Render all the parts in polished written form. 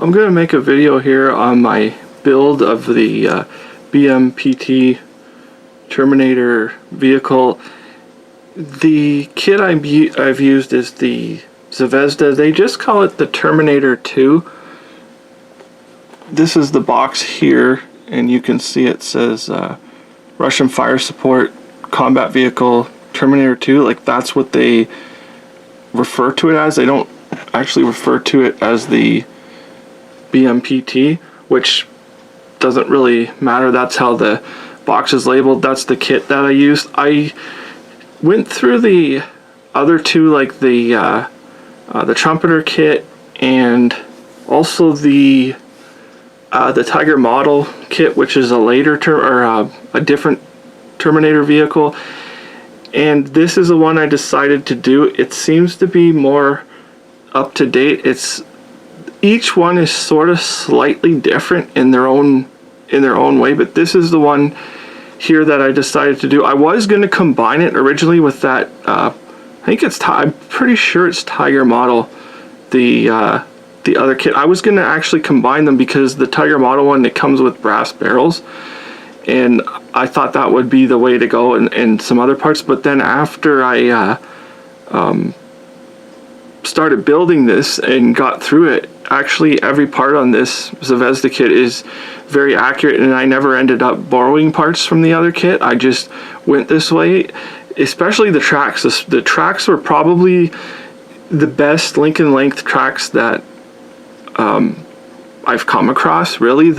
I'm going to make a video here on my build of the BMPT Terminator vehicle. The kit I've used is the Zvezda. They just call it the Terminator-2. This is the box here, and you can see it says Russian Fire Support Combat Vehicle Terminator-2. Like, that's what they refer to it as. They don't actually refer to it as the BMPT, which doesn't really matter. That's how the box is labeled. That's the kit that I used. I went through the other two, like the trumpeter kit and also the Tiger model kit, which is a later a different Terminator vehicle. And this is the one I decided to do. It seems to be more up to date. Each one is sort of slightly different in their own way, but this is the one here that I decided to do. I was going to combine it originally with that. I'm pretty sure it's Tiger model, the other kit. I was going to actually combine them because the Tiger model one, it comes with brass barrels, and I thought that would be the way to go, and some other parts. But then after I started building this and got through it, actually every part on this Zvezda kit is very accurate, and I never ended up borrowing parts from the other kit. I just went this way, especially the tracks. The tracks were probably the best link and length tracks that I've come across. Really,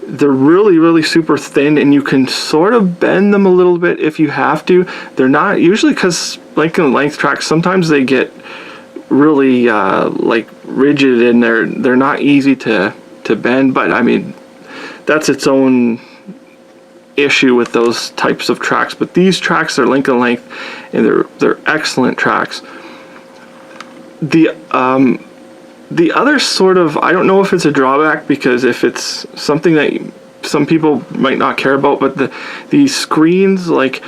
they're really super thin, and you can sort of bend them a little bit if you have to. They're not usually, because link and length tracks, sometimes they get really like rigid, and they're not easy to bend. But I mean, that's its own issue with those types of tracks. But these tracks are link and length, and they're excellent tracks. The other sort of, I don't know if it's a drawback, because if it's something that some people might not care about, but these screens, like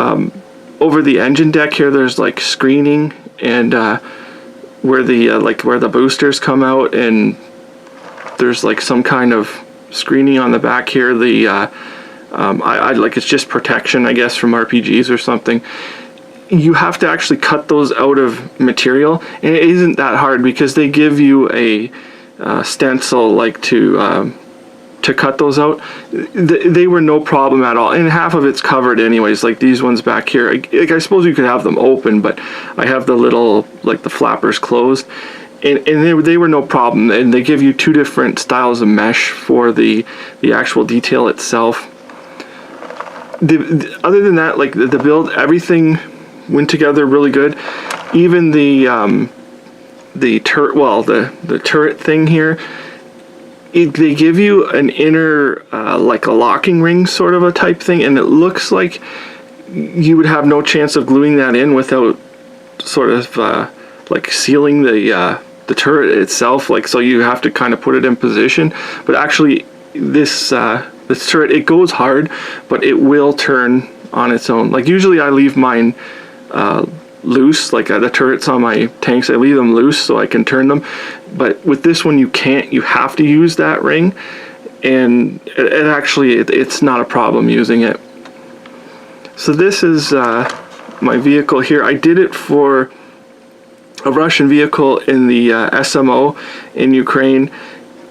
over the engine deck here, there's like screening, and where the boosters come out, and there's like some kind of screening on the back here. I like, it's just protection, I guess, from RPGs or something. You have to actually cut those out of material, and it isn't that hard because they give you a stencil like to cut those out. They were no problem at all, and half of it's covered anyways. Like these ones back here, I suppose you could have them open, but I have the little, like, the flappers closed, and they were no problem. And they give you two different styles of mesh for the actual detail itself. Other than that, like the build, everything went together really good. Even the turret thing here, they give you an inner like a locking ring sort of a type thing, and it looks like you would have no chance of gluing that in without sort of like sealing the turret itself. Like, so you have to kind of put it in position. But actually, this turret, it goes hard, but it will turn on its own. Like, usually I leave mine loose, like the turrets on my tanks, I leave them loose so I can turn them. But with this one, you can't. You have to use that ring, and it's not a problem using it. So this is my vehicle here. I did it for a Russian vehicle in the SMO in Ukraine,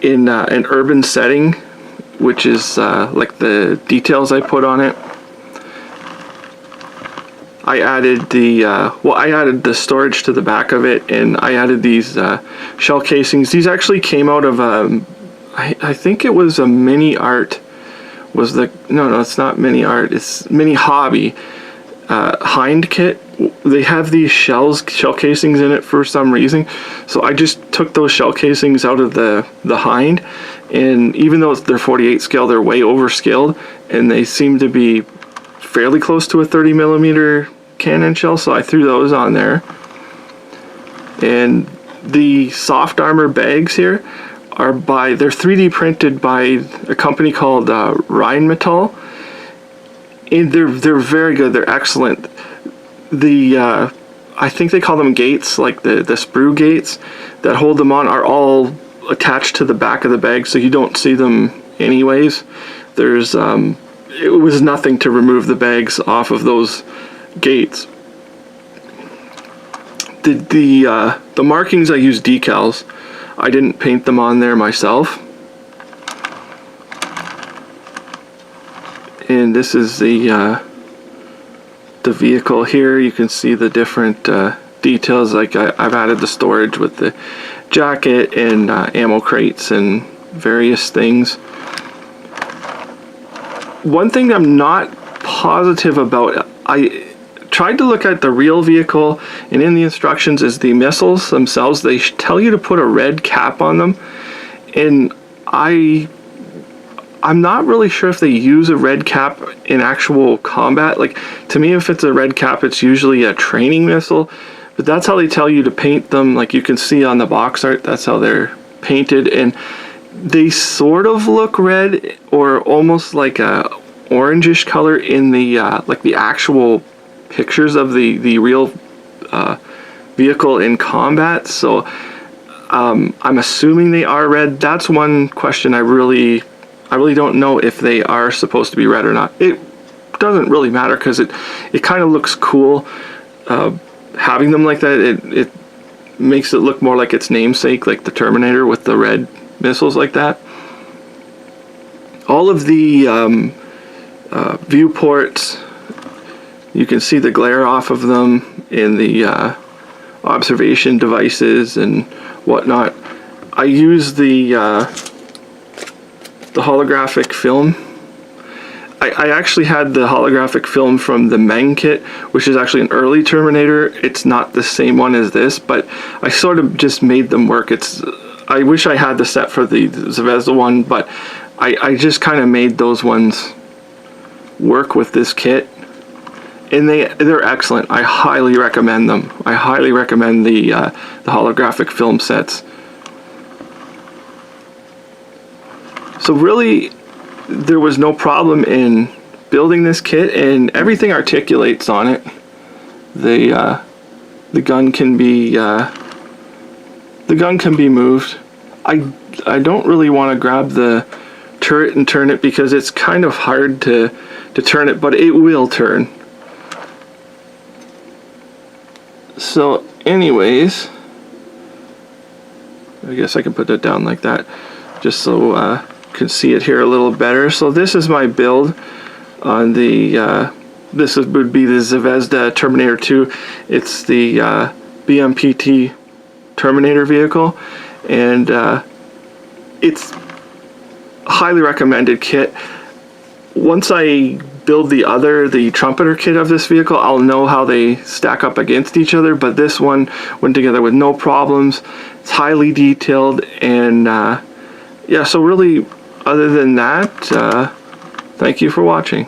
in an urban setting, which is like the details I put on it. I added the storage to the back of it, and I added these shell casings. These actually came out of I think it was a Mini Art. No, it's not Mini Art. It's Mini Hobby Hind kit. They have these shell casings in it for some reason. So I just took those shell casings out of the Hind, and even though they're 48 scale, they're way overscaled, and they seem to be fairly close to a 30mm cannon shell, so I threw those on there. And the soft armor bags here they're 3D printed by a company called Rheinmetall, and they're very good. They're excellent. I think they call them gates, like the sprue gates that hold them on, are all attached to the back of the bag, so you don't see them anyways. There's it was nothing to remove the bags off of those gates. The markings, I used decals. I didn't paint them on there myself. And this is the vehicle here. You can see the different details. Like I've added the storage with the jacket and ammo crates and various things. One thing I'm not positive about, I tried to look at the real vehicle, and in the instructions is the missiles themselves. They tell you to put a red cap on them, and I'm not really sure if they use a red cap in actual combat. Like, to me, if it's a red cap, it's usually a training missile, but that's how they tell you to paint them. Like you can see on the box art, that's how they're painted, and they sort of look red or almost like a orangish color in the like the actual pictures of the real vehicle in combat. So I'm assuming they are red. That's one question I really don't know if they are supposed to be red or not. It doesn't really matter because it kind of looks cool having them like that. It makes it look more like its namesake, like the Terminator with the red missiles like that. All of the viewports, you can see the glare off of them in the observation devices and whatnot. I use the holographic film. I actually had the holographic film from the Meng kit, which is actually an early Terminator. It's not the same one as this, but I sort of just made them work. I wish I had the set for the Zvezda one, but I just kind of made those ones work with this kit, and they're excellent. I highly recommend them. I highly recommend the holographic film sets. So really, there was no problem in building this kit, and everything articulates on it. The gun can be moved. I don't really want to grab the turret and turn it because it's kind of hard to turn it, but it will turn. So anyways, I guess I can put it down like that just so can see it here a little better. So this is my build on the would be the Zvezda Terminator-2. It's the BMPT Terminator vehicle, and it's a highly recommended kit. Once I build the trumpeter kit of this vehicle, I'll know how they stack up against each other, but this one went together with no problems. It's highly detailed, and yeah, so really, other than that, thank you for watching.